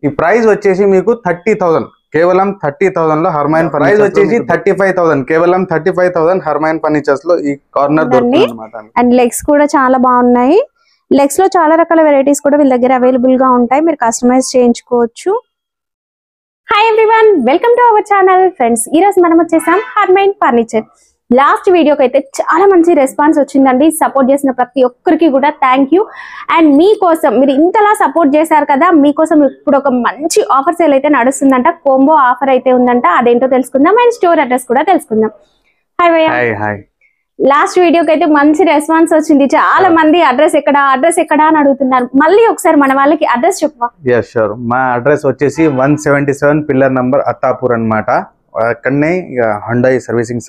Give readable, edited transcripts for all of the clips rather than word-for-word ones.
ఈ ప్రైస్ వచ్చేసి మీకు 30,000 కేవలం 30,000 లో హర్మైన్ ప్రైస్ వచ్చేసి 35,000 కేవలం 35,000 హర్మైన్ ఫర్నిచర్స్ లో ఈ కార్నర్ దొరుకుతుంది అన్నమాట. అండ్ లెగ్స్ కూడా చాలా బాగున్నాయి. లెగ్స్ లో చాలా రకాల వెరైటీస్ కూడా వీళ్ళ దగ్గర అవైలబుల్ గా ఉంటాయి, మీరు కస్టమైజ్ చేయించుకోవచ్చు. Hi everyone, welcome to our channel. Friends, ఈ రోజు మనం వచ్చేసాం హర్మైన్ ఫర్నిచర్. లాస్ట్ వీడియోకి అయితే చాలా మంచి రెస్పాన్స్ వచ్చిందండి. సపోర్ట్ చేసిన ప్రతి ఒక్కరికి కూడా థ్యాంక్ యూ. అండ్ మీకోసం మీరు ఇంతలా సపోర్ట్ చేశారు కదా, మీకోసం ఇప్పుడు ఒక మంచి ఆఫర్ సేల్ అయితే నడుస్తుందంట. కోంబో ఆఫర్ అయితే ఉందంట, అదేంటో తెలుసుకుందాం. అండ్ స్టోర్ అడ్రస్ కూడా తెలుసుకుందాం. హాయ్ భయ్యా. లాస్ట్ వీడియోకి అయితే మంచి రెస్పాన్స్ వచ్చింది. చాలా మంది అడ్రస్ ఎక్కడ అని అడుగుతున్నారు. మళ్ళీ ఒకసారి మన వాళ్ళకి అడ్రస్ చెప్పవా? yes sure. మా అడ్రస్ వచ్చేసి 177 పిల్లర్ నంబర్ అత్తాపూర్ అన్నమాట. అక్కడనే హుండాయ్ సర్వీసింగ్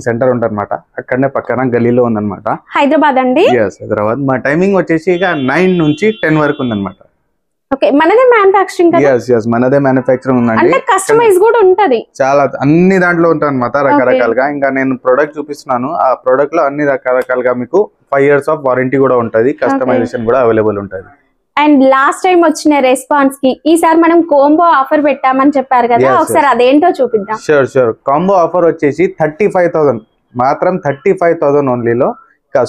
సెంటర్ ఉంటన్నమాట. అక్కడనే పక్కన గల్లీలో ఉందన్నమాట. హైదరాబాద్ అండి. హైదరాబాద్. మా టైమింగ్ వచ్చేసి ఇక 9 నుంచి 10 వరకు ఉందన్నమాట. ఓకే, మనదే మ్యానుఫ్యాక్చరింగ్ కదా? yes మనదే మ్యానుఫ్యాక్చరింగ్ ఉందండి. అంటే కస్టమైజ్ కూడా ఉంటది. చాలా అన్ని దాంట్లో ఉంటాయి అన్నమాట, రకరకాలుగా. ఇంకా నేను ప్రొడక్ట్ చూపిస్తున్నాను. ఆ ప్రొడక్ట్ లో అన్ని రకరకాలుగా మీకు 5 years ఆఫ్ వారంటీ కూడా ఉంటది. కస్టమైజేషన్ కూడా అవైలబుల్ ఉంటది. అండ్ లాస్ట్ టైం వచ్చిన రెస్పాన్స్ కి ఈసారి మనం కోంబో ఆఫర్ పెట్టామని చెప్పారు కదా, ఒకసారి అదేంటో చూపిద్దాం. షూర్. కాంబో ఆఫర్ వచ్చేసి 35,000 మాత్రం 35,000 ఓన్లీలో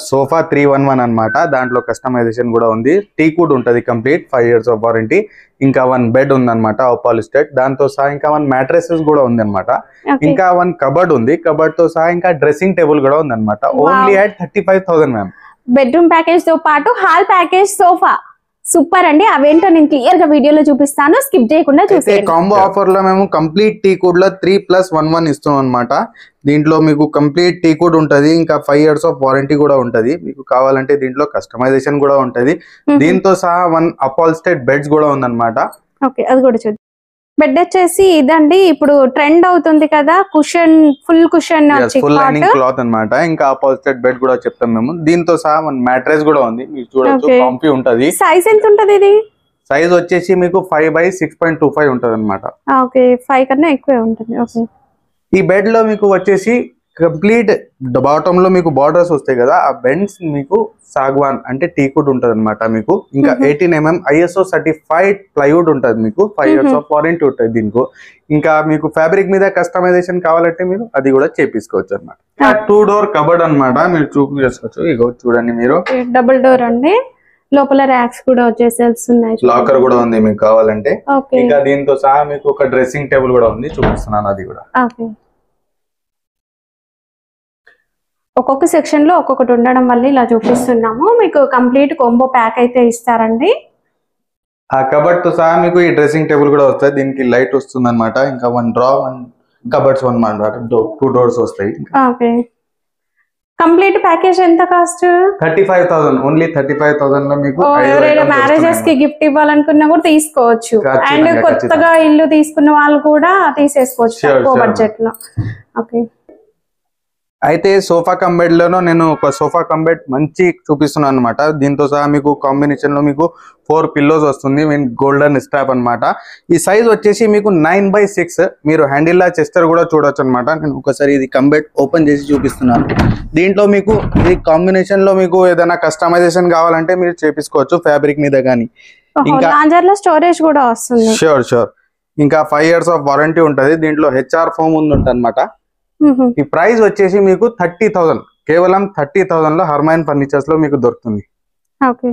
సోఫా 311 అన్నమాట. దాంట్లో కస్టమైజేషన్ కూడా ఉంది. టీకుడ్ ఉంటది కంప్లీట్, 5 years ఆఫ్ వారంటీ. ఇంకా 1 బెడ్ ఉంది అనమాట పాలిస్టెడ్. దాంతో సహా ఇంకా 1 మ్యాట్రెసెస్ కూడా ఉంది అనమాట. ఇంకా 1 కబర్డ్ ఉంది. కబర్డ్ తో సహా ఇంకా డ్రెస్సింగ్ టేబుల్ కూడా ఉంది అనమాట. Only at 35,000 ma'am. Bedroom package తో పాటు హాల్ ప్యాకేజ్ సోఫా సూపర్ అండి. అవేంటో నేను క్లియర్ గా వీడియోలో చూపిస్తాను, స్కిప్ చేయకుండా చూసేయండి. కాంబో ఆఫర్ లో మేము కంప్లీట్ టీకుడ్ లో 3+11 ఇస్తున్నాం అనమాట. దీంట్లో మీకు కంప్లీట్ టీకుడ్ ఉంటది. ఇంకా 5 years ఆఫ్ వారంటీ కూడా ఉంటది. మీకు కావాలంటే దీంట్లో కస్టమైజేషన్ కూడా ఉంటది. దీంతో సహా 1 అపాల్స్టెడ్ బెడ్స్ కూడా ఉందన్నమాట. ఓకే, అది కూడా చూద్దాం. బెడ్ వచ్చేసి ఇదండి, ఇప్పుడు ట్రెండ్ అవుతుంది కదా, cushion, full cushion full lining cloth అన్నమాట. ఇంకా అపాల్స్టెడ్ బెడ్ కూడా చెప్తాం మేము. దీంతో సహా 1 మ్యాట్రెస్ కూడా ఉంది, మీరు చూడొచ్చు. కంఫీ ఉంటది. సైజ్ ఎంత ఉంటది ఇది? సైజ్ వచ్చేసి మీకు 5/6.25 ఉంటది అన్నమాట. ఓకే, 5 కన్నా ఎక్కువే ఉంటుంది. ఓకే, ఈ బెడ్ లో మీకు వచ్చేసి కంప్లీట్ బాటమ్ లో మీకు బార్డర్స్ వస్తాయి కదా, ఆ బెండ్స్ మీకు సాగ్వాన్ అంటే టీకుడ్ ఉంటది అనమాట మీకు. ఇంకా 18 mm ISO సర్టిఫైడ్ ప్లైవుడ్ ఉంటది మీకు. 5 years ఆఫ్ వారంటీ ఉంటుంది దీనికి. ఇంకా మీకు ఫ్యాబ్రిక్ మీద కస్టమైజేషన్ కావాలంటే మీరు అది కూడా చేపించుకోవచ్చు అనమాట. 2 door కబర్డ్ అనమాట, మీరు చూపించుకోవచ్చు. ఇగో చూడండి మీరు. డబుల్ డోర్ అండి, లోపల ర్యాక్స్ కూడా వచ్చేసేస్తున్నాయి. లాకర్ కూడా ఉంది మీకు కావాలంటే. ఇంకా దీంతో సహా మీకు ఒక డ్రెస్సింగ్ టేబుల్ కూడా ఉంది, చూపిస్తున్నాను అది కూడా. ఒక్కొక్క సెక్షన్ లో ఒక్కొక్కటి ఉండడం వల్ల ఇలా చూపిస్తున్నాము. మీకు కంప్లీట్ కోంబో ప్యాక్ అయితే ఇస్తారండి. ఆ కబర్డ్ తో సహా మీకు ఈ డ్రెస్సింగ్ టేబుల్ కూడా వస్తాయి. దీనికి లైట్ వస్తుంది అనమాట. ఇంకా 1 డ్రా, 1 కబర్డ్స్, 2 doors వస్తాయి. ఓకే, కంప్లీట్ ప్యాకేజ్ ఎంత కాస్ట్? 35,000. ఓన్లీ 35,000 లో మీకు ఎవరైనా మ్యారేజెస్ కి గిఫ్ట్ ఇవ్వాలనుకున్నా కూడా తీసుకోవచ్చు. అండ్ కొత్తగా ఇల్లు తీసుకున్న వాళ్ళు కూడా తీసేసుకోవచ్చు తక్కువ బడ్జెట్ లో. ఓకే, అయితే సోఫా కమ్ బెడ్ లోనో నేను ఒక సోఫా కమ్ బెడ్ మంచి చూపిస్తున్నాను అనమాట. దీంతో సహా మీకు కాంబినేషన్ లో మీకు 4 పిల్లోస్ వస్తుంది, గోల్డెన్ స్ట్రాప్ అనమాట. ఈ సైజ్ వచ్చేసి మీకు 9/6. మీరు హ్యాండిల్ లా చెస్టర్ కూడా చూడొచ్చు అనమాట. నేను ఒకసారి ఇది కమ్ బెడ్ ఓపెన్ చేసి చూపిస్తున్నాను. దీంట్లో మీకు ఈ కాంబినేషన్ లో మీకు ఏదైనా కస్టమైజేషన్ కావాలంటే మీరు చేపించుకోవచ్చు ఫ్యాబ్రిక్ మీద కానీ. ఇంకా స్టోరేజ్ కూడా వస్తుంది. షూర్. ఇంకా 5 years ఆఫ్ వారంటీ ఉంటది. దీంట్లో HR ఫోమ్ ఉంటుంది అనమాట. ఈ ప్రైస్ వచ్చేసి మీకు 30,000 కేవలం 30,000 లో హర్మైన్ ఫర్నిచర్స్ లో మీకు దొరుకుతుంది. ఓకే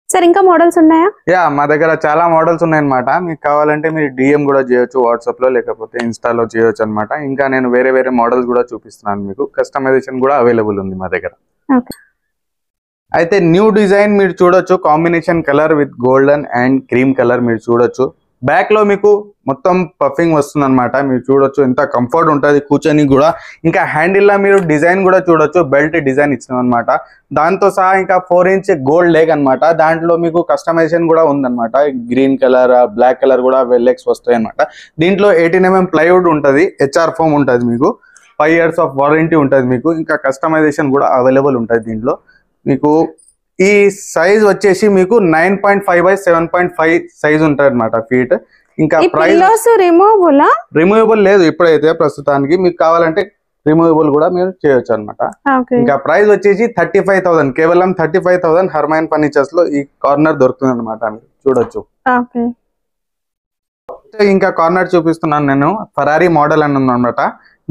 సార్, ఇంకా మోడల్స్ ఉన్నాయా? మా దగ్గర చాలా మోడల్స్ ఉన్నాయన్నమాట. మీకు కావాలంటే మీరు DM కూడా చేయొచ్చు, వాట్సాప్ లో లేకపోతే ఇన్స్టాలో చేయొచ్చు అనమాట. ఇంకా నేను వేరే మోడల్స్ కూడా చూపిస్తున్నాను మీకు. కస్టమైజేషన్ కూడా అవైలబుల్ ఉంది మా దగ్గర. అయితే న్యూ డిజైన్ మీరు చూడొచ్చు. Combination colour with golden and cream colour మీరు చూడొచ్చు. బ్యాక్ లో మీకు మొత్తం పఫింగ్ వస్తుంది అనమాట. మీరు చూడొచ్చు ఎంత కంఫర్ట్ ఉంటుంది కూర్చొని కూడా. ఇంకా హ్యాండిల్ లా మీరు డిజైన్ కూడా చూడొచ్చు, బెల్ట్ డిజైన్ ఇచ్చినాం అనమాట. దాంతో సహా ఇంకా 4 inch గోల్డ్ లెగ్ అనమాట. దాంట్లో మీకు కస్టమైజేషన్ కూడా ఉందన్నమాట. గ్రీన్ కలర్, బ్లాక్ కలర్ కూడా లెగ్స్ వస్తాయి అనమాట. దీంట్లో 18 mm ప్లైవుడ్ ఉంటుంది, HR ఫోమ్ ఉంటుంది మీకు. 5 years ఆఫ్ వారంటీ ఉంటుంది మీకు. ఇంకా కస్టమైజేషన్ కూడా అవైలబుల్ ఉంటుంది దీంట్లో మీకు. ఈ సైజ్ వచ్చేసి మీకు 9.5/7.5 సైజ్ ఉంటుంది అనమాట ఫీట్. ఇంకా ప్రైస్ రిమూవబుల్ లేదు ఇప్పుడైతే ప్రస్తుతానికి. మీకు కావాలంటే రిమూవబుల్ కూడా మీరు చేయొచ్చు అనమాట. ఇంకా ప్రైస్ వచ్చేసి 35,000 కేవలం 35,000 హర్మైన్ ఫర్నిచర్స్ లో ఈ కార్నర్ దొరుకుతుంది అనమాట. చూడొచ్చు. ఓకే, ఇంకా కార్నర్ చూపిస్తున్నాను నేను. ఫెరారీ మోడల్ అని ఉందన్నమాట.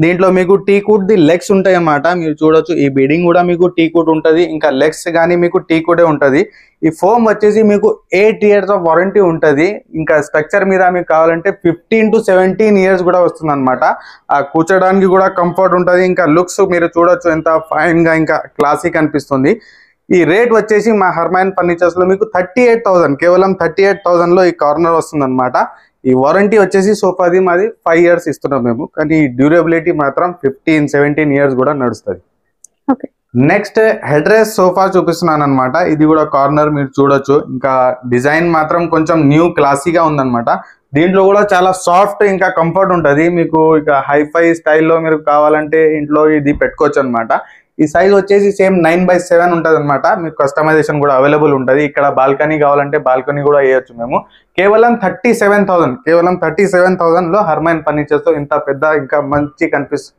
దీంట్లో మీకు టీకూట్ ది లెగ్స్ ఉంటాయి అన్నమాట. మీరు చూడొచ్చు ఈ బీడింగ్ కూడా మీకు టీకూట్ ఉంటది, ఇంకా లెగ్స్ కానీ మీకు టీకూటే ఉంటది. ఈ ఫోమ్ వచ్చేసి మీకు 8 years ఆఫ్ వారంటీ ఉంటది. ఇంకా స్ట్రక్చర్ మీద మీకు కావాలంటే 15 to 17 years కూడా వస్తుంది అనమాట. కూర్చోడానికి కూడా కంఫర్ట్ ఉంటది. ఇంకా లుక్స్ మీరు చూడొచ్చు ఎంత ఫైన్ గా ఇంకా క్లాసిక్ అనిపిస్తుంది. ఈ రేట్ వచ్చేసి మా హర్మైన్ ఫర్నిచర్స్ లో మీకు 38,000, కేవలం 38,000 లో ఈ కార్నర్ వస్తుంది అనమాట. ఈ వారంటీ వచ్చేసి సోఫాది మాది 5 years ఇస్తున్నాం మేము, కానీ డ్యూరబిలిటీ మాత్రం 15-17 years కూడా నడుస్తుంది. నెక్స్ట్ హెడ్ రెస్ట్ సోఫా చూపిస్తున్నాను అనమాట. ఇది కూడా కార్నర్ మీరు చూడొచ్చు. ఇంకా డిజైన్ మాత్రం కొంచెం న్యూ క్లాసీగా ఉందన్నమాట. దీంట్లో కూడా చాలా సాఫ్ట్ ఇంకా కంఫర్ట్ ఉంటుంది. మీకు ఇక హైఫై స్టైల్లో మీరు కావాలంటే ఇంట్లో ఇది పెట్టుకోవచ్చు అనమాట. ఈ సైజ్ వచ్చేసి సేమ్ 9/7 ఉంటుంది అనమాట. మీకు కస్టమైజేషన్ కూడా అవైలబుల్ ఉంటుంది. ఇక్కడ బాల్కనీ కావాలంటే బాల్కనీ కూడా వేయొచ్చు మేము. కేవలం 37,000 లో హర్మైన్ ఫర్నిచర్స్ తో ఇంత పెద్ద ఇంకా మంచి కనిపిస్తుంది.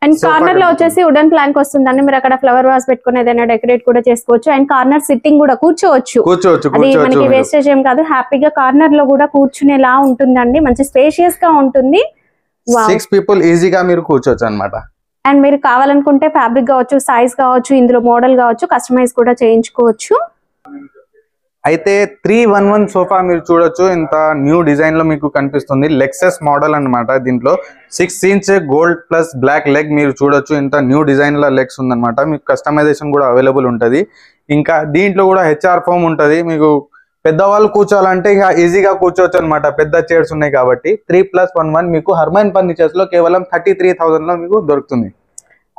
అండ్ కార్నర్ లో వచ్చేసి వుడెన్ ప్లాంక్ వస్తుందండి. మీరు అక్కడ ఫ్లవర్ వాస్ పెట్టుకుని ఏదైనా డెకరేట్ కూడా చేసుకోవచ్చు. అండ్ కార్నర్ సిట్టింగ్ కూడా కూర్చోవచ్చు. అది మనకి వేస్టేజ్ ఏం కాదు. హ్యాపీగా కార్నర్ లో కూడా కూర్చునేలా ఉంటుందండి. మంచి స్పేషియస్ గా ఉంటుంది. 6 people ఈజీగా మీరు కూర్చోవచ్చు అనమాట. అండ్ మీరు కావాలనుకుంటే ఫ్యాబ్రిక్ కావచ్చు, సైజ్ కావచ్చు, ఇందులో మోడల్ కావచ్చు, కస్టమైజ్ కూడా చేయించుకోవచ్చు. అయితే 311 సోఫా మీరు చూడొచ్చు. ఇంత న్యూ డిజైన్ లో మీకు కనిపిస్తుంది. లెక్సస్ మోడల్ అన్నమాట. దీంట్లో 6 inch gold plus black leg మీరు చూడొచ్చు. ఇంత న్యూ డిజైన్ లో లెగ్స్ ఉందన్నమాట. మీకు కస్టమైజేషన్ కూడా అవైలబుల్ ఉంటుంది. ఇంకా దీంట్లో కూడా హెచ్ఆర్ ఫోమ్ ఉంటుంది. మీకు పెద్దవాళ్ళు కూర్చోవాలంటే ఇక ఈజీగా కూర్చోవచ్చు అనమాట. పెద్ద చైర్స్ ఉన్నాయి కాబట్టి 3+1 మీకు హర్మైన్ ఫర్నిచర్స్ లో కేవలం 33,000 లో మీకు దొరుకుతుంది.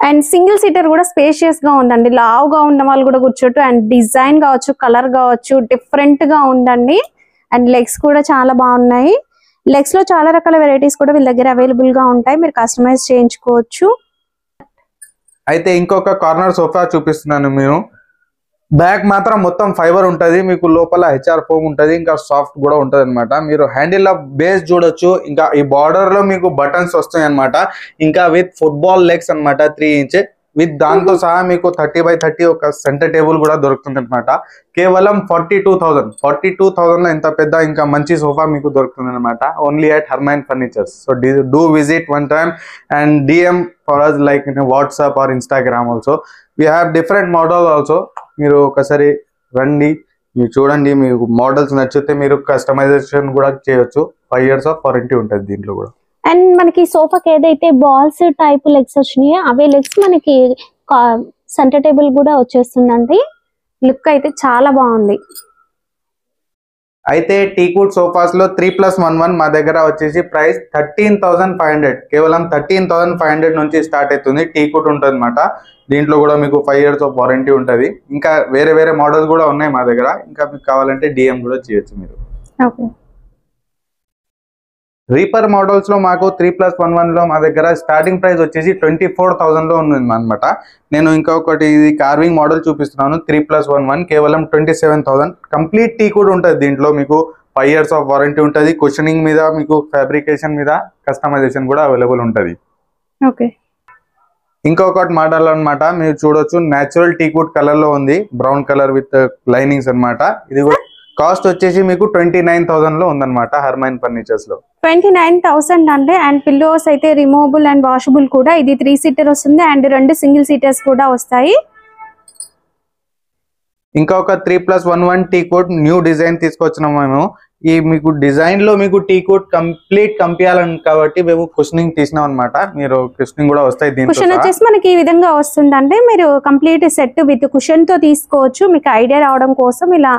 అండ్ సింగిల్ సీటర్ కూడా స్పేషియస్ గా ఉందండి. లావుగా ఉన్న వాళ్ళు కూడా కూర్చోట్టు. అండ్ డిజైన్ కావచ్చు, కలర్ కావచ్చు, డిఫరెంట్ గా ఉందండి. అండ్ లెగ్స్ కూడా చాలా బాగున్నాయి. లెగ్స్ లో చాలా రకాల వెరైటీస్ కూడా వీళ్ళ దగ్గర అవైలబుల్ గా ఉంటాయి. మీరు కస్టమైజ్ చేయించుకోవచ్చు. అయితే ఇంకొక కార్నర్ సోఫా చూపిస్తున్నాను. మీరు బ్యాక్ మాత్రం మొత్తం ఫైబర్ ఉంటది. మీకు లోపల హెచ్ఆర్ ఫోమ్ ఉంటది. ఇంకా సాఫ్ట్ కూడా ఉంటది అనమాట. మీరు హ్యాండిల్ ఆఫ్ బేస్ చూడొచ్చు. ఇంకా ఈ బార్డర్ లో మీకు బటన్స్ వస్తాయి అనమాట. ఇంకా విత్ ఫుట్బాల్ లెగ్స్ అనమాట 3 inch విత్ దాంతో సహా మీకు 30x30 ఒక సెంటర్ టేబుల్ కూడా దొరుకుతుంది అనమాట. కేవలం 42,000 లో ఇంత పెద్ద ఇంకా మంచి సోఫా మీకు దొరుకుతుంది అనమాట. Only at Harmain furnitures. So do visit one time and DM for us like in WhatsApp or Instagram also. We have different models also. మీరు ఒకసారి రండి, మీరు చూడండి. మీకు మోడల్స్ నచ్చితే మీరు కస్టమైజేషన్ కూడా చేయొచ్చు. 5 years ఆఫ్ వారంటీ ఉంటుంది దీంట్లో కూడా. అండ్ మనకి సోఫాకి ఏదైతే బాల్స్ టైప్ లెగ్స్ వచ్చినాయో అవే లెగ్స్ మనకి సెంటర్ టేబుల్ కూడా వచ్చేస్తుందండి. లుక్ అయితే చాలా బాగుంది. అయితే టీకూట్ సోఫాస్ లో 3+1 మా దగ్గర వచ్చేసి ప్రైస్ 13,500, కేవలం 13,500 నుంచి స్టార్ట్ అవుతుంది. టీకూట్ ఉంటుంది అనమాట. దీంట్లో కూడా మీకు 5 years ఆఫ్ వారంటీ ఉంటుంది. ఇంకా వేరే వేరే మోడల్స్ కూడా ఉన్నాయి మా దగ్గర. ఇంకా మీకు కావాలంటే DM కూడా చేయొచ్చు మీరు. రీపర్ మోడల్స్ లో మాకు 3+1 లో మా దగ్గర స్టార్టింగ్ ప్రైస్ వచ్చేసి 24,000 లో ఉంది అనమాట. నేను ఇంకొకటి ఇది కార్వింగ్ మోడల్ చూపిస్తున్నాను. 3+1 కేవలం 27,000. కంప్లీట్ టీ కూడా ఉంటుంది. దీంట్లో మీకు 5 years ఆఫ్ వారంటీ ఉంటుంది. కుషనింగ్ మీద మీకు ఫ్యాబ్రికేషన్ మీద కస్టమైజేషన్ కూడా అవైలబుల్ ఉంటుంది. ఇంకొకటి మోడల్ అనమాట. మీరు చూడొచ్చు. న్యాచురల్ టీకూట్ కలర్ లో ఉంది. బ్రౌన్ కలర్ విత్ లైనింగ్స్ అనమాట. ఇది కూడా కాస్ట్ వచ్చేసి మీకు 29,000 లో ఉందన్నమాట హర్మైన్ ఫర్నిచర్స్ లో. 29,000 అంటే. అండ్ పిల్లోస్ అయితే రిమూవబుల్ అండ్ వాషబుల్ కూడా. ఇది 3 seater వస్తుంది అండ్ 2 single seaters కూడా వస్తాయి. ఇంకా ఒక 3+1 టీకూట్ న్యూ డిజైన్ తీసుకొచ్చినాం మేము. ఈ మీకు డిజైన్ లో మీకు టీకూట్ కంప్లీట్ కంపించాలని కాబట్టి మేము కుషనింగ్ తీసినాం అనమాట. మీరు కుషనింగ్ కూడా వస్తాయి. కుషన్ వచ్చేసి మనకి ఈ విధంగా వస్తుంది. అంటే మీరు కంప్లీట్ సెట్ విత్ కుషన్ తో తీసుకోవచ్చు. మీకు ఐడియా రావడం కోసం ఇలా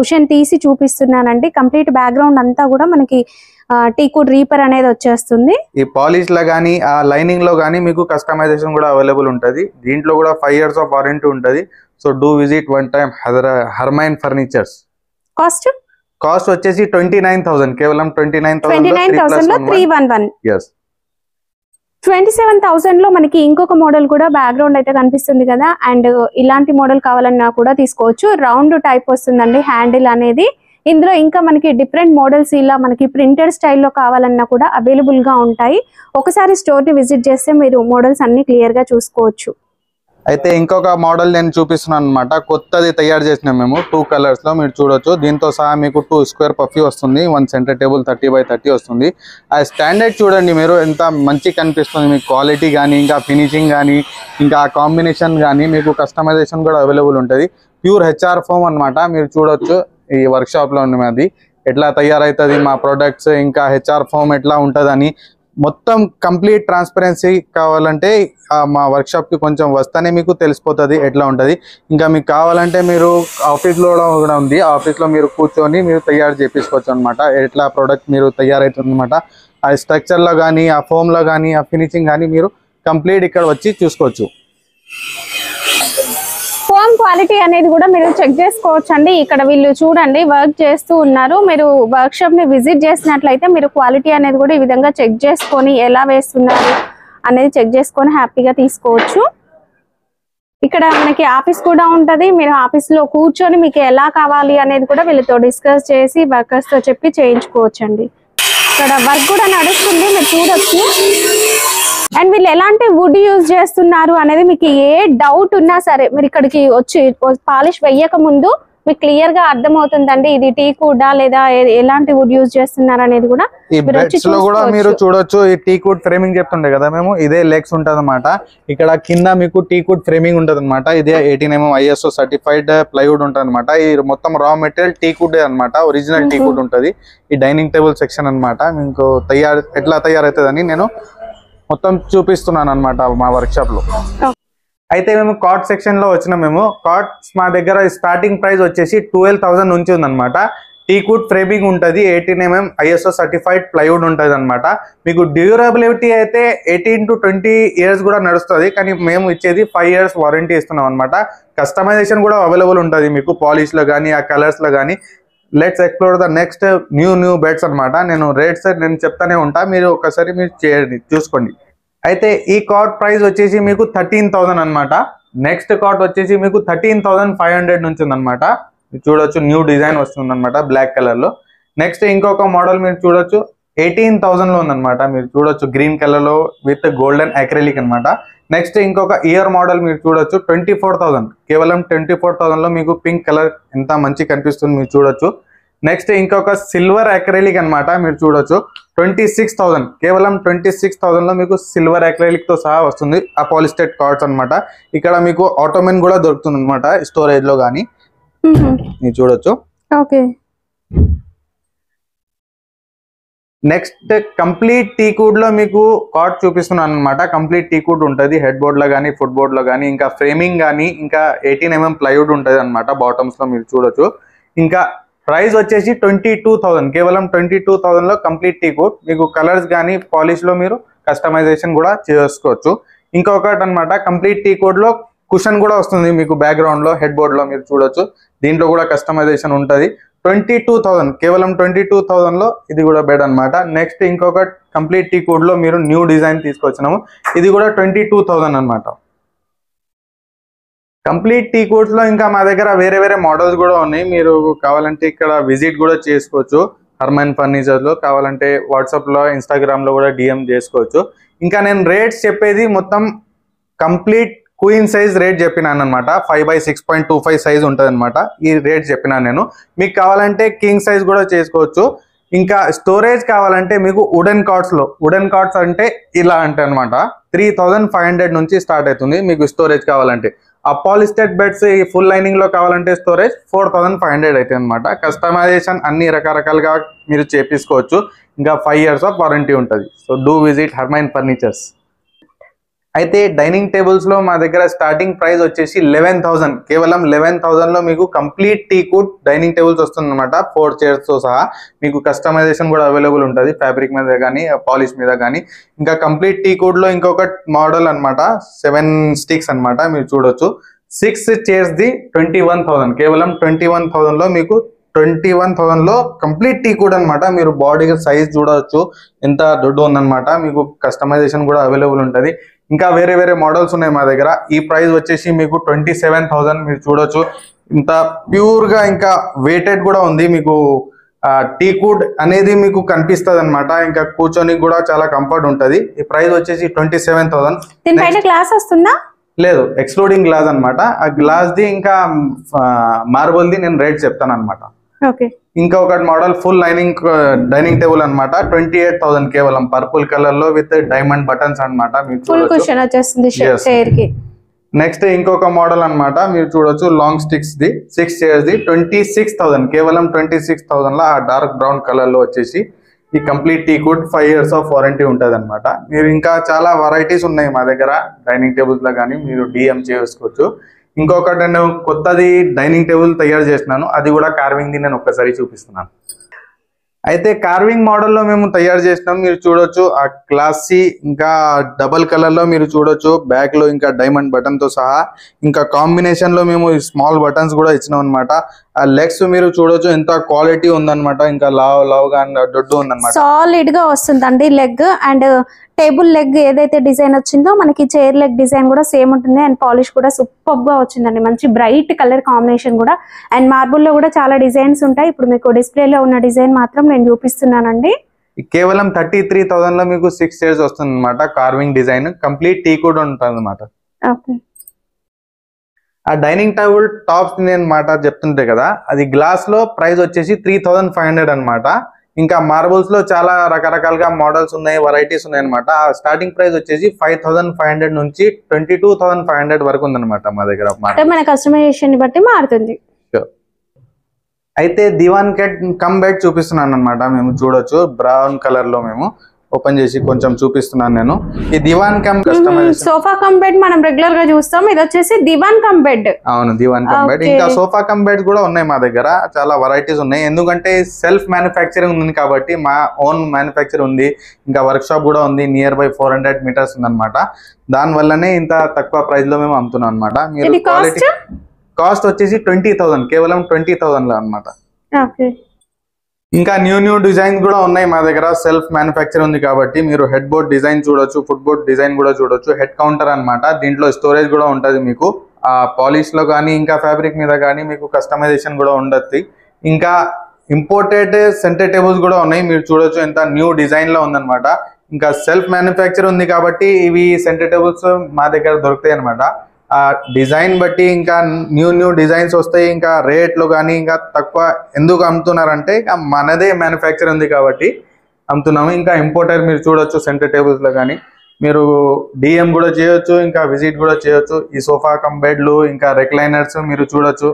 కుషన్ తీసి చూపిస్తున్నానండి. కంప్లీట్ బ్యాక్గ్రౌండ్ అంతా కూడా మనకి టీకూట్ రీపర్ అనేది వచ్చేస్తుంది. ఈ పాలిష్ లో గానీ ఆ లైనింగ్ లో గానీ మీకు కస్టమైజేషన్ కూడా అవైలబుల్ ఉంటది. దీంట్లో కూడా 5 years ఆఫ్ వారంటీ ఉంటది. So do visit one time Harmain furnitures. Cost వచ్చేసి 29,000, కేవలం 29,000 లో 311. 27,000 లో మనకి ఇంకొక మోడల్ కూడా బ్యాక్గ్రౌండ్ అయితే కనిపిస్తుంది కదా. అండ్ ఇలాంటి మోడల్ కావాలన్నా కూడా తీసుకోవచ్చు. రౌండ్ టైప్ వస్తుందండి హ్యాండిల్ అనేది. ఇందులో ఇంకా మనకి డిఫరెంట్ మోడల్స్ ఇలా మనకి ప్రింటెడ్ స్టైల్లో కావాలన్నా కూడా అవైలబుల్ గా ఉంటాయి. ఒకసారి స్టోర్ ని విజిట్ చేస్తే మీరు మోడల్స్ అన్ని క్లియర్ గా చూసుకోవచ్చు. అయితే ఇంకొక మోడల్ నేను చూపిస్తున్నాను అనమాట. కొత్తది తయారు చేసినాం మేము 2 కలర్స్ లో. మీరు చూడొచ్చు దీంతో సహా మీకు 2 స్క్వేర్ పఫీ వస్తుంది, 1 సెంటర్ టేబుల్ 30x30 వస్తుంది. ఆ స్టాండర్డ్ చూడండి మీరు ఎంత మంచి కనిపిస్తుంది. మీకు క్వాలిటీ కానీ ఇంకా ఫినిషింగ్ కానీ ఇంకా కాంబినేషన్ కానీ మీకు కస్టమైజేషన్ కూడా అవైలబుల్ ఉంటుంది. ప్యూర్ హెచ్ఆర్ ఫోమ్ అనమాట. మీరు చూడొచ్చు ఈ వర్క్ షాప్ లో ఉంది అది ఎట్లా తయారవుతుంది, మా ప్రొడక్ట్స్ ఇంకా హెచ్ఆర్ ఫోమ్ ఎట్లా ఉంటుందని మొత్తం కంప్లీట్ ట్రాన్స్పరెన్సీ కావాలంటే మా వర్క్ షాప్ కి కొంచెం వస్తేనే మీకు తెలిసిపోతుంది ఎట్లా ఉంటుంది. ఇంకా మీకు కావాలంటే మీరు ఆఫీస్ లో కూడా ఉంది, ఆఫీస్ లో మీరు కూర్చొని మీరు తయారు చేపించుకోవచ్చు అనమాట. ఎట్లా ప్రోడక్ట్ మీరు తయారవుతుంది అనమాట. ఆ స్ట్రక్చర్ లో కానీ ఆ ఫోమ్ లో కానీ ఆ ఫినిషింగ్ కానీ మీరు కంప్లీట్ ఇక్కడ వచ్చి చూసుకోవచ్చు. ఫోమ్ క్వాలిటీ అనేది కూడా మీరు చెక్ చేసుకోవచ్చు అండి. ఇక్కడ వీళ్ళు చూడండి వర్క్ చేస్తూ ఉన్నారు. మీరు వర్క్ షాప్ ని విజిట్ చేసినట్లయితే మీరు క్వాలిటీ అనేది కూడా ఈ విధంగా చెక్ చేసుకొని ఎలా వేస్తున్నారు అనేది చెక్ చేసుకొని హ్యాపీగా తీసుకోవచ్చు. ఇక్కడ మనకి ఆఫీస్ కూడా ఉంటది. మీరు ఆఫీస్ లో కూర్చొని మీకు ఎలా కావాలి అనేది కూడా వీళ్ళతో డిస్కస్ చేసి వర్కర్స్ తో చెప్పి చేయించుకోవచ్చు అండి. ఇక్కడ వర్క్ కూడా నడుస్తుంది, మీరు చూడొచ్చు. అండ్ వీళ్ళు ఎలాంటి వుడ్ యూజ్ చేస్తున్నారు అనేది మీకు ఏ డౌట్ ఉన్నా సరే మీరు ఇక్కడికి వచ్చి పాలిష్ వెయ్యక ముందు మీకు క్లియర్ గా అర్థమవుతుందండి. ఇది టీక్ వుడా లేదా ఎలాంటి వుడ్ యూజ్ చేస్తున్నారు అనేది కూడా. ఈ బెడ్స్ లో కూడా మీరు చూడొచ్చు. ఈ టీక్ వుడ్ ఫ్రేమింగ్ చెప్తుండే కదా మేము, ఇదే లెగ్స్ ఉంటది అనమాట. ఇక్కడ కింద మీకు టీక్ వుడ్ ఫ్రేమింగ్ ఉంటది అనమాట. ఇదే 18mm ISO సర్టిఫైడ్ ప్లైవుడ్ ఉంటది అనమాట. ఈ మొత్తం రా మెటీరియల్ టీక్ వుడ్ అనమాట, ఒరిజినల్ టీక్ వుడ్ ఉంటది. ఈ డైనింగ్ టేబుల్ సెక్షన్ అనమాట. మీకు ఎట్లా తయారవుతుందని నేను మొత్తం చూపిస్తున్నాను అనమాట మా వర్క్ షాప్ లో. అయితే మేము కాట్ సెక్షన్ లో వచ్చిన మేము కాట్స్ మా దగ్గర స్టార్టింగ్ ప్రైస్ వచ్చేసి 12,000 నుంచి ఉందన్నమాట. టీక్వుడ్ ఫ్రేమింగ్ ఉంటుంది, 18mm ISO సర్టిఫైడ్ ప్లైవుడ్ ఉంటుంది అనమాట. మీకు డ్యూరబిలిటీ అయితే 18 to 20 years కూడా నడుస్తుంది, కానీ మేము ఇచ్చేది 5 years వారంటీ ఇస్తున్నాం అనమాట. కస్టమైజేషన్ కూడా అవైలబుల్ ఉంటుంది మీకు పాలిష్ లో కానీ ఆ కలర్స్ లో కానీ. Let's explore the next new beds అనమాట. నేను రేట్స్ నేను చెప్తానే ఉంటా, మీరు ఒకసారి మీరు చేయండి చూసుకోండి. అయితే ఈ కాట్ ప్రైస్ వచ్చేసి మీకు 13,000 అనమాట. నెక్స్ట్ కాట్ వచ్చేసి మీకు 13,500 నుంచి ఉందన్నమాట. మీరు చూడొచ్చు న్యూ డిజైన్ వస్తుంది అనమాట బ్లాక్ కలర్ లో. నెక్స్ట్ ఇంకొక మోడల్ మీరు చూడొచ్చు 18,000 లో ఉందన్నమాట. మీరు చూడొచ్చు గ్రీన్ కలర్ లో విత్ గోల్డెన్ అక్రిలిక్ అనమాట. నెక్స్ట్ ఇంకొక ఇయర్ మోడల్ మీరు చూడొచ్చు 24,000, కేవలం 24,000 లో మీకు పింక్ కలర్ ఎంత మంచి కనిపిస్తుంది మీరు చూడొచ్చు. నెక్స్ట్ ఇంకొక సిల్వర్ అక్రిలిక్ అనమాట. మీరు చూడొచ్చు 26,000, కేవలం 26,000 లో మీకు సిల్వర్ అక్రిలిక్ తో సహా వస్తుంది. ఆ పాలిస్టెడ్ కార్డ్స్ అనమాట. ఇక్కడ మీకు ఆటోమెన్ కూడా దొరుకుతుంది అనమాట స్టోరేజ్ లో కానీ. మీరు చూడొచ్చు. ఓకే. నెక్స్ట్ కంప్లీట్ టీక్వుడ్ లో మీకు కాట్ చూపిస్తున్నాను అనమాట. కంప్లీట్ టీక్వుడ్ ఉంటుంది హెడ్ బోర్డ్ లో కానీ ఫుట్ బోర్డ్ లో కానీ, ఇంకా ఫ్రేమింగ్ కానీ ఇంకా 18mm ప్లైవుడ్ ఉంటుంది అనమాట బాటమ్స్ లో. మీరు చూడొచ్చు. ఇంకా ప్రైస్ వచ్చేసి 22,000, కేవలం 22,000 లో కంప్లీట్ టీక్వుడ్. మీకు కలర్స్ కానీ పాలిష్ లో మీరు కస్టమైజేషన్ కూడా చేసుకోవచ్చు. ఇంకొకటి అనమాట కంప్లీట్ టీక్వుడ్ లో కుషన్ కూడా వస్తుంది మీకు బ్యాక్గ్రౌండ్ లో హెడ్ బోర్డ్ లో. మీరు చూడొచ్చు దీంట్లో కూడా కస్టమైజేషన్ ఉంటుంది. 22,000, కేవలం 22,000 లో ఇది కూడా బెడ్ అనమాట. నెక్స్ట్ ఇంకొక కంప్లీట్ టీక్వుడ్ లో మీరు న్యూ డిజైన్ తీసుకొచ్చినాము, ఇది కూడా 22,000 అనమాట. కంప్లీట్ టీక్వుడ్స్ లో ఇంకా మా దగ్గర వేరే మోడల్స్ కూడా ఉన్నాయి. మీరు కావాలంటే ఇక్కడ విజిట్ కూడా చేసుకోవచ్చు. హర్మన్ ఫర్నిచర్ లో కావాలంటే వాట్సాప్ లో ఇన్స్టాగ్రామ్ లో కూడా DM చేసుకోవచ్చు. ఇంకా నేను రేట్స్ చెప్పేది మొత్తం కంప్లీట్ క్వీన్ సైజ్ రేట్ చెప్పినాను అనమాట. 5x6.25 సైజ్ ఉంటుంది అనమాట. ఈ రేట్ చెప్పినాను నేను. మీకు కావాలంటే కింగ్ సైజ్ కూడా చేసుకోవచ్చు. ఇంకా స్టోరేజ్ కావాలంటే మీకు వుడెన్ కార్డ్స్ అంటే ఇలా అంటే అనమాట 3,500 నుంచి స్టార్ట్ అవుతుంది మీకు స్టోరేజ్ కావాలంటే. ఆ పాలిస్టెడ్ బెడ్స్ ఈ ఫుల్ లైనింగ్ లో కావాలంటే స్టోరేజ్ 4,500 అయితే అనమాట. కస్టమైజేషన్ అన్ని రకరకాలుగా మీరు చేపించుకోవచ్చు. ఇంకా 5 years ఆఫ్ వారంటీ ఉంటుంది. So do visit Harmain furnitures. అయితే డైనింగ్ టేబుల్స్ లో మా దగ్గర స్టార్టింగ్ ప్రైస్ వచ్చేసి 11,000, కేవలం 11,000 లో మీకు కంప్లీట్ టీక్వుడ్ డైనింగ్ టేబుల్స్ వస్తుంది అనమాట. 4 chairs తో సహా. మీకు కస్టమైజేషన్ కూడా అవైలబుల్ ఉంటుంది ఫ్యాబ్రిక్ మీద కానీ పాలిష్ మీద కానీ. ఇంకా కంప్లీట్ టీక్వుడ్ లో ఇంకొక మోడల్ అనమాట 7 sticks అనమాట. మీరు చూడొచ్చు 6 chairs ది 21,000, కేవలం 21,000 లో మీకు 21,000 లో కంప్లీట్ టీక్వుడ్ అనమాట. మీరు బాడీ సైజ్ చూడవచ్చు ఎంత దొడ్డు ఉందన్నమాట. మీకు కస్టమైజేషన్ కూడా అవైలబుల్ ఉంటుంది. ఇంకా వేరే మోడల్స్ ఉన్నాయి మా దగ్గర. ఈ ప్రైస్ వచ్చేసి మీకు 27,000. మీరు చూడొచ్చు ఇంత ప్యూర్ గా ఇంకా వెయిటెడ్ కూడా ఉంది. మీకు టీక్వుడ్ అనేది మీకు కనిపిస్తుంది అనమాట. ఇంకా కూర్చొని కూడా చాలా కంఫర్ట్ ఉంటది. ఈ ప్రైస్ వచ్చేసి 27,000. దీనిపైన గ్లాస్ వస్తుందా? లేదు, ఎక్స్క్లూడింగ్ గ్లాస్ అన్నమాట. ఆ గ్లాస్ ది ఇంకా మార్బుల్ ది నేను రేట్ చెప్తాను అనమాట. ఓకే. ఇంకా ఒకటి model full lining dining table అన్నమాట. 28,000 కేవలం పర్పుల్ కలర్ లో విత్ డైమండ్ బటన్స్ అన్నమాట. మీకు ఫుల్ కుషన్ వచ్చేస్తుంది చైర్ కి. నెక్స్ట్ ఇంకొక మోడల్ అన్నమాట, మీరు చూడొచ్చు long sticks the 6 chairs the 26,000 కేవలం 26,000 లో ఆ డార్క్ బ్రౌన్ కలర్ లో వచ్చేసి ఈ complete tea could 5 years of warranty ఉంటుంది అనమాట. మీరు ఇంకా చాలా వెరైటీస్ ఉన్నాయి మా దగ్గర డైనింగ్ టేబుల్స్ లో కానీ మీరు డిఎం చేసుకోవచ్చు. ఇంకొకటి నేను కొత్తది డైనింగ్ టేబుల్ తయారు చేసినాను, అది కూడా కార్వింగ్ ది నేను ఒక్కసారి చూపిస్తున్నాను. అయితే కార్వింగ్ మోడల్లో మేము తయారు చేసినాం. మీరు చూడొచ్చు ఆ క్లాసీ ఇంకా డబల్ కలర్ లో మీరు చూడొచ్చు, బ్యాక్ లో ఇంకా డైమండ్ బటన్ తో సహా ఇంకా కాంబినేషన్ లో మేము స్మాల్ బటన్స్ కూడా ఇచ్చినాం అనమాట. ఆ లెగ్స్ మీరు చూడొచ్చు ఎంత క్వాలిటీ ఉందన్నమాట. ఇంకా లావ్ గా దొడ్డు ఉందన్నమాట. సాలిడ్ గా వస్తుందండి లెగ్. అండ్ టేబుల్ లెగ్ ఏదైతే డిజైన్ వచ్చిందో మనకి చైర్ లెగ్ డిజైన్ కూడా సేమ్ ఉంటుంది. అండ్ పాలిష్ కూడా సూపర్ గా వచ్చిందండి. మంచి బ్రైట్ కలర్ కాంబినేషన్ కూడా. అండ్ మార్బుల్ లో కూడా చాలా డిజైన్స్ ఉంటాయి. ఇప్పుడు మీకు డిస్ప్లే లో ఉన్న డిజైన్ మాత్రం నేను చూపిస్తున్నానండి. కేవలం 33,000 లో మీకు 6 chairs వస్తుంది అనమాట. కార్వింగ్ డిజైన్ కంప్లీట్ టీ కూడా ఉంటుంది అనమాట. ఆ డైనింగ్ టేబుల్ టాప్స్ నేను మాట చెప్తుంటే కదా, అది గ్లాస్ లో ప్రైస్ వచ్చేసి 3,500 అనమాట. ఇంకా మార్బుల్స్ లో చాలా రకరకాలుగా మోడల్స్ ఉన్నాయి, వెరైటీస్ ఉన్నాయి అనమాట. ఆ స్టార్టింగ్ ప్రైస్ వచ్చేసి 5,500 నుంచి 22,500 వరకు ఉందన్నమాట మా దగ్గర. మన కస్టమైజేషన్ బట్టి మారుతుంది. అయితే దివాన్ కమ్ బెడ్ చూపిస్తున్నాను అనమాట. మేము చూడొచ్చు బ్రౌన్ కలర్ లో మేము ఓపెన్ చేసి కొంచెం చూపిస్తున్నాను నేను. ఈ diwan cum customization sofa cum bed మనం రెగ్యులర్ గా చూస్తాం, ఇది వచ్చేసి దివాన్ కమ్ బెడ్. అవును, దివాన్ కమ్ బెడ్. ఇంకా సోఫా కమ్ బెడ్ కూడా ఉన్నాయి మా దగ్గర, చాలా వెరైటీస్ ఉన్నాయి. ఎందుకంటే సెల్ఫ్ మ్యానుఫ్యాక్చరింగ్ ఉంది కాబట్టి, మా ఓన్ మ్యానుఫ్యాక్చర్ ఉంది. ఇంకా వర్క్ షాప్ కూడా ఉంది, నియర్ బై 400 meters ఉందన్నమాట. దాని వల్లనే ఇంత తక్కువ ప్రైస్ లో మేము అమ్ముతున్నాం అనమాట. మీరు కాస్ట్ వచ్చేసి 20,000 కేవలం 20,000 లో అనమాట. ఇంకా న్యూ డిజైన్ కూడా ఉన్నాయి మా దగ్గర. సెల్ఫ్ మ్యానుఫ్యాక్చర్ ఉంది కాబట్టి మీరు హెడ్ బోర్డ్ డిజైన్ చూడొచ్చు, ఫుట్ బోర్డ్ డిజైన్ కూడా చూడొచ్చు. హెడ్ కౌంటర్ అన్నమాట. దీంట్లో స్టోరేజ్ కూడా ఉంటుంది మీకు. ఆ పాలిష్ లో కానీ ఇంకా ఫ్యాబ్రిక్ మీద కానీ మీకు కస్టమైజేషన్ కూడా ఉండొచ్చు. ఇంకా ఇంపోర్టెడ్ సెంటర్ టేబుల్స్ కూడా ఉన్నాయి. మీరు చూడొచ్చు ఎంత న్యూ డిజైన్ లో ఉందన్నమాట. ఇంకా సెల్ఫ్ మ్యానుఫ్యాక్చర్ ఉంది కాబట్టి ఇవి సెంటర్ టేబుల్స్ మా దగ్గర దొరుకుతాయి అనమాట. ఆ డిజైన్ బట్టి ఇంకా న్యూ డిజైన్స్ వస్తాయి. ఇంకా రేట్లు కానీ ఇంకా తక్కువ ఎందుకు అమ్ముతున్నారంటే ఇక మనదే మ్యానుఫ్యాక్చర్ ఉంది కాబట్టి అమ్ముతున్నాము. ఇంకా ఇంపోర్టర్ మీరు చూడొచ్చు సెంటర్ టేబుల్స్ లో కానీ మీరు డిఎం కూడా చేయొచ్చు, ఇంకా విజిట్ కూడా చేయొచ్చు. ఈ సోఫా కమ్ బెడ్లు ఇంకా రెక్లైనర్స్ మీరు చూడొచ్చు,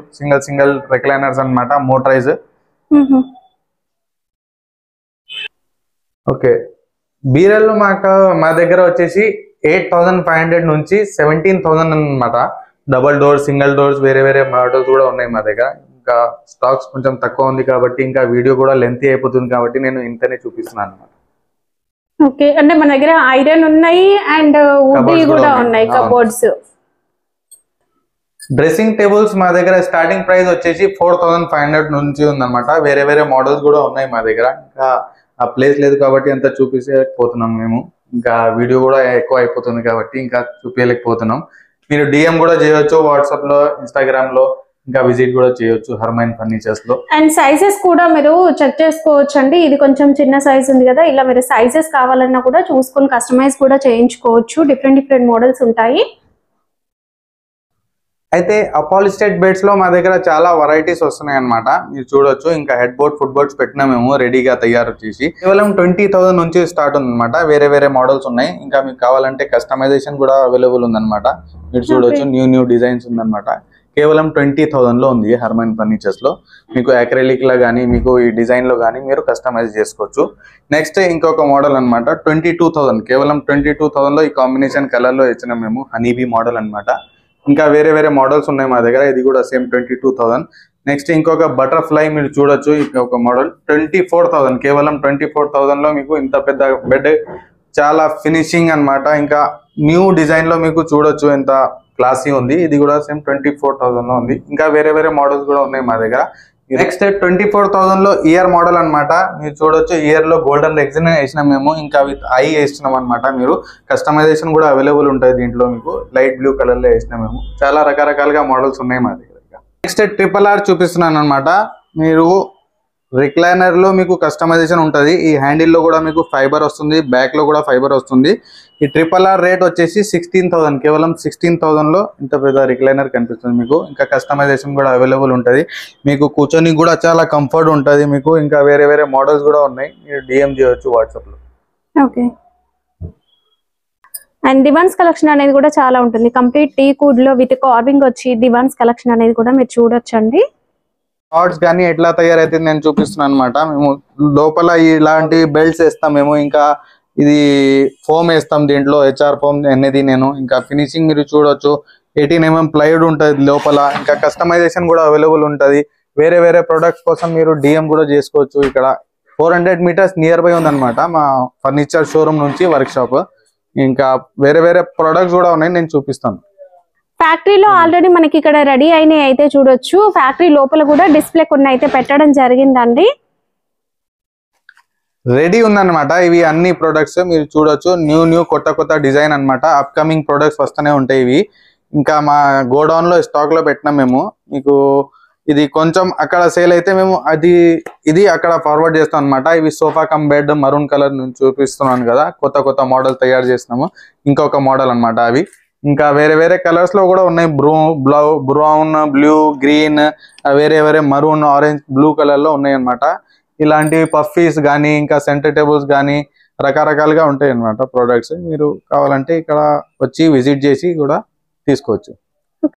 సింగిల్ రెక్లైనర్స్ అన్నమాట, మోటరైజ్. ఓకే, బీరల్ మా దగ్గర వచ్చేసి 8,500 నుంచి 17,000 అన్నమాట. డబల్ డోర్, సింగిల్ డోర్స్ వేరే మోడల్స్ కూడా ఉన్నాయి మా దగ్గర. ఇంకా స్టాక్స్ కొంచెం తక్కువ ఉంది కాబట్టి ఇంకా వీడియో కూడా లెంతీ అయిపోతుంది కాబట్టి నేను ఇంతనే చూపిస్తున్నాను అన్నమాట. ఓకే, అంటే మన దగ్గర ఐరన్ ఉన్నాయి అండ్ వుడ్ కూడా ఉన్నాయి కబోర్డ్స్. డ్రెస్సింగ్ టేబుల్స్ మా దగ్గర స్టార్టింగ్ ప్రైస్ వచ్చేసి 4,500 నుంచి ఉందన్నమాట. వేరే మోడల్స్ కూడా ఉన్నాయి మా దగ్గర. ఇంకా ఆ ప్లేస్ లేదు కాబట్టి అంతా చూపించలేకపోతున్నాం మేము. ఇంకా వీడియో కూడా ఎక్కువ అయిపోతుంది కాబట్టి ఇంకా చూపించలేకపోతున్నాం. మీరు డిఎం కూడా చేయొచ్చు వాట్సాప్ లో, ఇన్స్టాగ్రామ్ లో. ఇంకా విజిట్ కూడా చేయొచ్చు హర్మైన్ ఫర్నిచర్స్ లో. అండ్ సైజెస్ కూడా మీరు చెక్ చేసుకోవచ్చు అండి. ఇది కొంచెం చిన్న సైజ్ ఉంది కదా, ఇలా మీరు సైజెస్ కావాలన్నా కూడా చూసుకొని కస్టమైజ్ కూడా చేయించుకోవచ్చు. డిఫరెంట్ మోడల్స్ ఉంటాయి. అయితే అపాలిస్టెడ్ బెడ్స్ లో మా దగ్గర చాలా వెరైటీస్ వస్తున్నాయి అనమాట. మీరు చూడొచ్చు. ఇంకా హెడ్ బోర్డ్, ఫుట్ బోర్డ్స్ పెట్టినా మేము రెడీగా తయారు చేసి కేవలం 20,000 నుంచి స్టార్ట్ ఉందన్నమాట. వేరే మోడల్స్ ఉన్నాయి. ఇంకా మీకు కావాలంటే కస్టమైజేషన్ కూడా అవైలబుల్ ఉందన్నమాట. మీరు చూడొచ్చు న్యూ డిజైన్స్ ఉందన్నమాట. కేవలం 20,000 లో ఉంది హర్మైన్ ఫర్నిచర్స్ లో. మీకు అక్రిలిక్ లో కానీ మీకు ఈ డిజైన్ లో కానీ మీరు కస్టమైజ్ చేసుకోవచ్చు. నెక్స్ట్ ఇంకొక మోడల్ అనమాట 22,000 కేవలం 22,000 లో ఈ కాంబినేషన్ కలర్ లో ఇచ్చిన మేము హనీబీ మోడల్ అనమాట. ఇంకా వేరే మోడల్స్ ఉన్నాయి మా దగ్గర. ఇది కూడా సేమ్ 22,000. నెక్స్ట్ ఇంకొక బటర్ఫ్లై మీరు చూడొచ్చు. ఇంకొక మోడల్ 24,000 కేవలం 24,000 లో మీకు ఇంత పెద్ద బెడ్, చాలా ఫినిషింగ్ అన్నమాట. ఇంకా న్యూ డిజైన్ లో మీకు చూడొచ్చు ఎంత క్లాసీ ఉంది. ఇది కూడా సేమ్ 24,000 లో ఉంది. ఇంకా వేరే మోడల్స్ కూడా ఉన్నాయి మా దగ్గర. నెక్స్ట్ 24,000 లో ఇయర్ మోడల్ అన్నమాట. మీరు చూడొచ్చు ఇయర్ లో గోల్డెన్ ఎగ్జిన్ వేసినాం మేము. ఇంకా విత్ ఐ వేసినాం అనమాట. మీరు కస్టమైజేషన్ కూడా అవైలబుల్ ఉంటుంది దీంట్లో. మీకు లైట్ బ్లూ కలర్ లో వేసినాం మేము. చాలా రకరకాలుగా మోడల్స్ ఉన్నాయి మా దగ్గర. నెక్స్ట్ RRR చూపిస్తున్నాను అనమాట. మీరు రిక్లైనర్ లో మీకు కస్టమైజేషన్ ఉంటుంది. ఈ హ్యాండిల్ లో కూడా మీకు ఫైబర్ వస్తుంది, బ్యాక్ లో కూడా ఫైబర్ వస్తుంది. ఈ RRR రేట్ వచ్చేసి 16,000, కేవలం 16,000 లో ఇంత పెద్ద రిక్లైనర్ కనిపిస్తుంది మీకు. ఇంకా కస్టమైజేషన్ కూడా అవైలబుల్ ఉంటుంది మీకు. కూర్చొని కూడా చాలా కంఫర్ట్ ఉంటుంది మీకు. ఇంకా వేరే వేరే మోడల్స్ కూడా ఉన్నాయి, మీరు DM చేయొచ్చు వాట్సాప్ లో. ఓకే. అండ్ దివాన్స్ కలెక్షన్ అనేది కూడా చాలా ఉంటుంది. కంప్లీట్ టీ కుడ్ లో విత్ కార్వింగ్ వచ్చి దివాన్స్ కలెక్షన్ అనేది కూడా మీరు చూడొచ్చండి. కార్డ్స్ కానీ ఎట్లా తయారైతే నేను చూపిస్తున్నాను అనమాట. మేము లోపల ఇలాంటి బెల్ట్స్ వేస్తాం మేము. ఇంకా ఇది ఫోమ్ వేస్తాం దీంట్లో, HR ఫోమ్ అనేది. నేను ఇంకా ఫినిషింగ్ మీరు చూడొచ్చు. 18 mm ప్లైవుడ్ ఉంటుంది లోపల. ఇంకా కస్టమైజేషన్ కూడా అవైలబుల్ ఉంటుంది. వేరే వేరే ప్రొడక్ట్స్ కోసం మీరు DM కూడా చేసుకోవచ్చు. ఇక్కడ 400 meters నియర్ బై ఉందన్నమాట మా ఫర్నిచర్ షోరూమ్ నుంచి వర్క్ షాప్. ఇంకా వేరే వేరే ప్రొడక్ట్స్ కూడా ఉన్నాయి, నేను చూపిస్తాను. ఫ్యాక్టరీలో ఆల్రెడీ మనకి ఇక్కడ రెడీ అయినాయి అయితే చూడొచ్చు. ఫ్యాక్టరీ లోపల కూడా డిస్ప్లే కొన్ని అయితే పెట్టడం జరిగిందండి. రెడీ ఉందన్నమాట ఇవి అన్ని ప్రొడక్ట్స్ మీరు చూడొచ్చు. న్యూ కొత్త డిజైన్ అన్నమాట. అప్కమింగ్ ప్రొడక్ట్స్ వస్తూనే ఉంటాయి ఇవి. ఇంకా మా గోడౌన్ లో స్టాక్ లో పెట్టినాం మేము. మీకు ఇది కొంచెం అక్కడ సేల్ అయితే మేము ఇది అక్కడ ఫార్వర్డ్ చేస్తాం అనమాట. ఇవి sofa cum bed maroon colour నుంచి చూపిస్తున్నాను కదా, కొత్త మోడల్ తయారు చేసినాము. ఇంకొక మోడల్ అన్నమాట అవి. ఇంకా వేరే వేరే కలర్స్ లో కూడా ఉన్నాయి. బ్రౌన్, బ్లూ, గ్రీన్, వేరే వేరే మరూన్, ఆరెంజ్, బ్లూ కలర్ లో ఉన్నాయి అన్నమాట. ఇలాంటి పఫీస్ కానీ ఇంకా సెంటర్ టేబుల్స్ కానీ రకరకాలుగా ఉంటాయి అన్నమాట ప్రొడక్ట్స్. మీరు కావాలంటే ఇక్కడ వచ్చి విజిట్ చేసి కూడా తీసుకోవచ్చు.